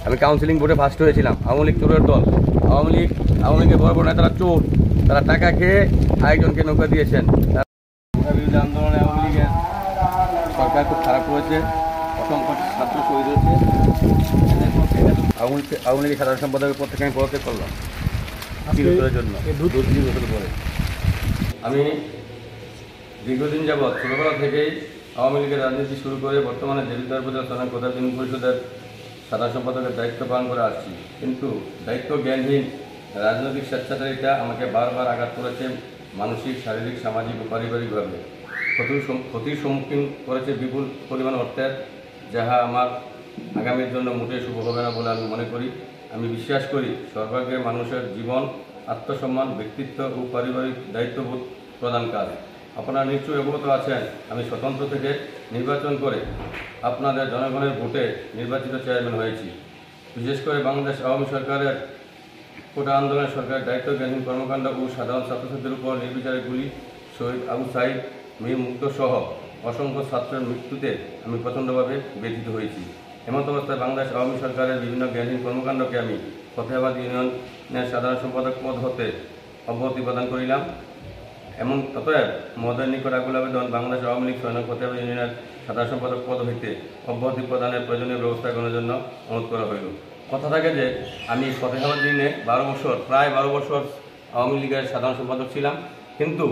আমি কাউন্সিলিং বোর্ডে ফার্স্ট হয়েছিলাম। আওয়ামী লীগ চোরের দল, আওয়ামী লীগের বড় বড় নেতারা চোর, তারা টাকা খেয়ে আরেকজনকে নৌকা দিয়েছেন। বিরোধী আন্দোলনে আওয়ামী লীগের সরকার খুব খারাপ করেছে, অসংখ্য ছাত্র শহীদ হয়েছে। আওয়ামী লীগের সাধারণ সম্পাদকের পর থেকে আমি পদত্যাগ করলাম জন্য 2-3 বছর পরে। আমি দীর্ঘদিন যাবৎ ছোটবেলা থেকেই আওয়ামী লীগের রাজনীতি শুরু করে বর্তমানে দেবিদ্বার উপজেলা সাধারণ প্রধান ইউনিয়ন পরিষদের সাধারণ সম্পাদকের দায়িত্ব পালন করে আসছি। কিন্তু দায়িত্ব জ্ঞানহীন রাজনৈতিক স্বেচ্ছাচারিতা আমাকে বারবার আঘাত করেছে, মানসিক, শারীরিক, সামাজিক ও পারিবারিকভাবে ক্ষতির সম্মুখীন করেছে বিপুল পরিমাণ অর্থের, যাহা আমার আগামীর জন্য মোটেই শুভ হবে না বলে আমি মনে করি। আমি বিশ্বাস করি সর্বাগ্রে মানুষের জীবন, আত্মসম্মান, ব্যক্তিত্ব ও পারিবারিক দায়িত্ববোধ প্রদান কাজ। আপনারা নিশ্চয়ই অবগত আছেন, আমি স্বতন্ত্র থেকে নির্বাচন করে আপনাদের জনগণের ভোটে নির্বাচিত চেয়ারম্যান হয়েছি। বিশেষ করে বাংলাদেশ আওয়ামী সরকারের কোটা আন্দোলনের সরকারের দায়িত্বজ্ঞানহীন কর্মকাণ্ড ও সাধারণ ছাত্রছাত্রীদের উপর নির্বিচারে গুলি, শহীদ আবু সাইদ, মীর মুগ্ধ সহ অসংখ্য ছাত্রের মৃত্যুতে আমি প্রচণ্ডভাবে ব্যথিত হয়েছি। এমত অবস্থায় বাংলাদেশ আওয়ামী সরকারের বিভিন্ন জ্ঞানহীন কর্মকাণ্ডকে আমি ফতেহাবাদ ইউনিয়নের সাধারণ সম্পাদক পদ হতে অব্যাহতি প্রদান করিলাম। অতএব মহোদয়ের নিকট আকুল আবেদন, বাংলাদেশ আওয়ামী লীগ 6 নং ফতেহাবাদ ইউনিয়নের সাধারণ সম্পাদক পদ হইতে অব্যাহতি প্রদানের প্রয়োজনীয় ব্যবস্থা গ্রহণের জন্য অনুরোধ করা হইল। কথা থাকে যে আমি ফতেহাবাদ ইউনিয়নে প্রায় 12 বছর আওয়ামী লীগের সাধারণ সম্পাদক ছিলাম, কিন্তু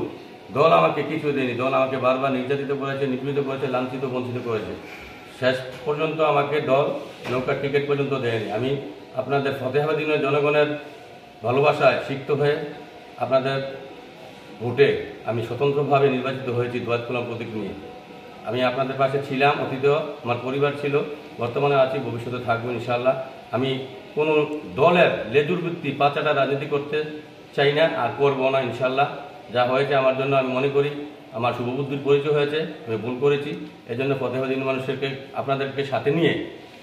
দল আমাকে কিছু দেয়নি। দল আমাকে বারবার নির্যাতিত করেছে, নিপীড়িত করেছে, লাঞ্ছিত, বঞ্চিত করেছে। শেষ পর্যন্ত আমাকে দল নৌকার টিকিট পর্যন্ত দেয়নি। আমি আপনাদের ফতেহাবাদ ইউনিয়নের জনগণের ভালোবাসায় সিক্ত হয়ে আপনাদের ভোটে আমি স্বতন্ত্রভাবে নির্বাচিত হয়েছি দোয়াত কলম প্রতীক নিয়ে। আমি আপনাদের পাশে ছিলাম, অতীতেও আমার পরিবার ছিল, বর্তমানে আছি, ভবিষ্যতে থাকবো ইনশাআল্লাহ। আমি কোনো দলের লেজুর ভিত্তি পাচাটা রাজনীতি করতে চাই না, আর করবো না ইনশাআল্লাহ। যা হয়েছে আমার জন্য আমি মনে করি আমার শুভবুদ্ধির পরিচয় হয়েছে, আমি ভুল করেছি। এই জন্য ফতেহাবাদ ইউনিয়ন মানুষকে, আপনাদেরকে সাথে নিয়ে,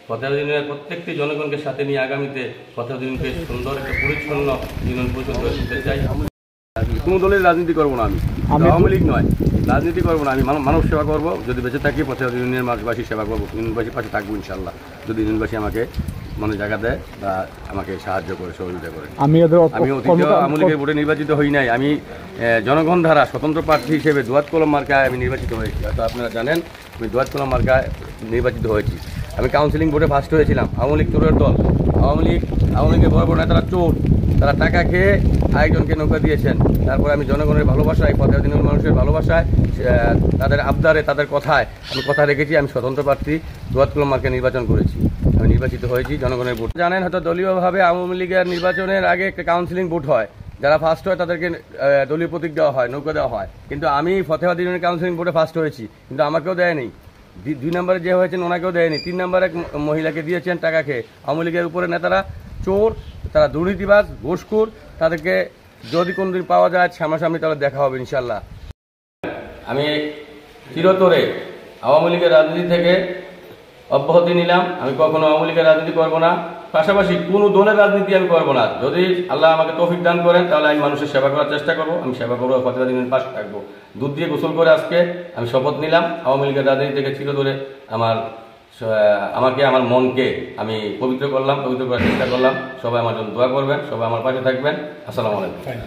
ফতেহাবাদ ইউনিয়নের প্রত্যেকটি জনগণকে সাথে নিয়ে আগামীতে ফতেহাবাদ ইউনিয়নকে সুন্দর একটা পরিচ্ছন্ন ইউনিয়ন পরিষদ গড়ে তুলতে চাই। কোনো দলের রাজনীতি করবো না, আমি আওয়ামী লীগ নয়, রাজনীতি করবো না। আমি মানব সেবা করবো, যদি বেঁচে থাকি ফতেহাবাদ ইউনিয়নের মানুষবাসীর সেবা করবো, ইউনিয়নবাসীর পাশে থাকবো ইনশাআল্লাহ, যদি ইউনিয়নবাসী আমাকে মনে জায়গা দেয় বা আমাকে সাহায্য করে, সহযোগিতা করে। আমি অতীতে আওয়ামী লীগের ভোটে নির্বাচিত হই নাই, আমি জনগণ ধারা স্বতন্ত্র প্রার্থী হিসেবে দোয়াত কলম মার্কায় আমি নির্বাচিত হয়েছি। হয়তো আপনারা জানেন আমি দোয়াত কলম মার্কায় নির্বাচিত হয়েছি। আমি কাউন্সিলিং বোর্ডে ফার্স্ট হয়েছিলাম। আওয়ামী লীগ চোরের দল, আওয়ামী লীগের বড় বড় নেতারা চোর, তারা টাকা খেয়ে আরেকজনকে নৌকা দিয়েছেন। তারপরে আমি জনগণের ভালোবাসায়, ফতেহাবাদ ইউনিয়নের মানুষের ভালোবাসায়, তাদের আবদারে, তাদের কথায় আমি কথা রেখেছি। আমি স্বতন্ত্র প্রার্থী দোয়াত কলম মার্কায় নির্বাচন করেছি, আমি নির্বাচিত হয়েছি জনগণের ভোট। জানেন হয়তো দলীয়ভাবে আওয়ামী লীগের নির্বাচনের আগে একটা কাউন্সিলিং ভোট হয়, যারা ফার্স্ট হয় তাদেরকে দলীয় প্রতীক দেওয়া হয়, নৌকা দেওয়া হয়। কিন্তু আমি ফতেহাবাদ ইউনিয়নের কাউন্সিলিং ভোটে ফার্স্ট হয়েছি, কিন্তু আমাকেও দেয়নি। 2 নম্বরে যে হয়েছেন ওনাকেও দেয়নি। 3 নম্বরে এক মহিলাকে দিয়েছেন টাকা খেয়ে। আওয়ামী লীগের উপরে নেতারা চোর, তারা দুর্নীতিবাজ, ঘুষখোর। তাদেরকে যদি কোনদিন পাওয়া যায় সামনাসামনি তাহলে দেখা হবে ইনশাল্লাহ। আমি চিরতরে আওয়ামী লীগের রাজনীতি থেকে অব্যাহতি নিলাম। আমি কখনো আওয়ামী লীগের রাজনীতি করবো না, পাশাপাশি কোনো দলের রাজনীতি আমি করবো না। যদি আল্লাহ আমাকে তৌফিক দান করেন তাহলে আমি মানুষের সেবা করার চেষ্টা করবো, আমি সেবা করবো, ফতেহাবাদ ইউনিয়নের পাশে থাকবো। দুধ দিয়ে গোসল করে আজকে আমি শপথ নিলাম আওয়ামী লীগের রাজনীতি থেকে চিরতরে আমাকে, আমার মনকে আমি পবিত্র করলাম, পবিত্র করার চেষ্টা করলাম। সবাই আমার জন্য দোয়া করবেন, সবাই আমার পাশে থাকবেন। আসসালামু আলাইকুম।